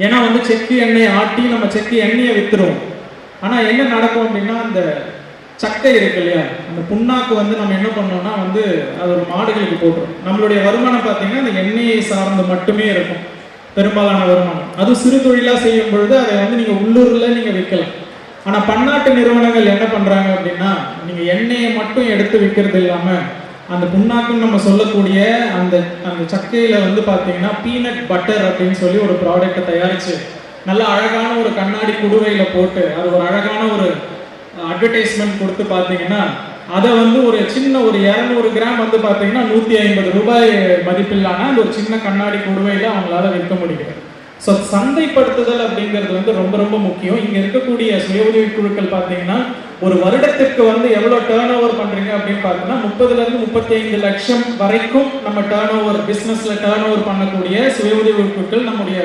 ஏன்னா வந்து செக்கு எண்ணெய் ஆட்டி நம்ம செக்கு எண்ணெயை வித்துருவோம். ஆனால் என்ன நடக்கும் அப்படின்னா, அந்த சக்கை இருக்கு இல்லையா, அந்த புண்ணாக்கு வந்து நம்ம என்ன பண்ணோம்னா வந்து அது ஒரு மாடுகளுக்கு போட்டுரும். நம்மளுடைய வருமானம் பார்த்தீங்கன்னா அந்த எண்ணெயை சார்ந்து மட்டுமே இருக்கும் பெரும்பாலான வருமானம். அது சிறு தொழிலாக செய்யும் பொழுது அதை வந்து நீங்கள் உள்ளூரில் நீங்கள் விற்கலாம். ஆனால் பன்னாட்டு நிறுவனங்கள் என்ன பண்ணுறாங்க அப்படின்னா, நீங்கள் எண்ணெயை மட்டும் எடுத்து விற்கிறது இல்லாமல் அந்த புண்ணாக்குன்னு நம்ம சொல்லக்கூடிய அந்த அந்த சக்கையில் வந்து பார்த்தீங்கன்னா பீனட் பட்டர் அப்படின்னு சொல்லி ஒரு ப்ராடக்டை தயாரித்து நல்ல அழகான ஒரு கண்ணாடி குடுவையில் போட்டு அது ஒரு அழகான ஒரு அட்வர்டைஸ்மெண்ட் கொடுத்து பார்த்தீங்கன்னா அதை வந்து ஒரு சின்ன ஒரு 200 கிராம் வந்து பார்த்தீங்கன்னா 150 ரூபாய் மதிப்பில்லான அந்த ஒரு சின்ன கண்ணாடி குடுவையில் அவங்களால விற்க முடியும். ஸோ சந்தைப்படுத்துதல் அப்படிங்கிறது வந்து ரொம்ப ரொம்ப முக்கியம். இங்கே இருக்கக்கூடிய சுய உதவி குழுக்கள் பார்த்தீங்கன்னா ஒரு வருடத்திற்கு வந்து எவ்வளோ டேர்ன் ஓவர் பண்ணுறீங்க அப்படின்னு பார்த்தீங்கன்னா 30 to 35 லட்சம் வரைக்கும் நம்ம டேர்ன் ஓவர் பிஸ்னஸில் டேர்ன் ஓவர் பண்ணக்கூடிய சுய உதவி குழுக்கள் நம்முடைய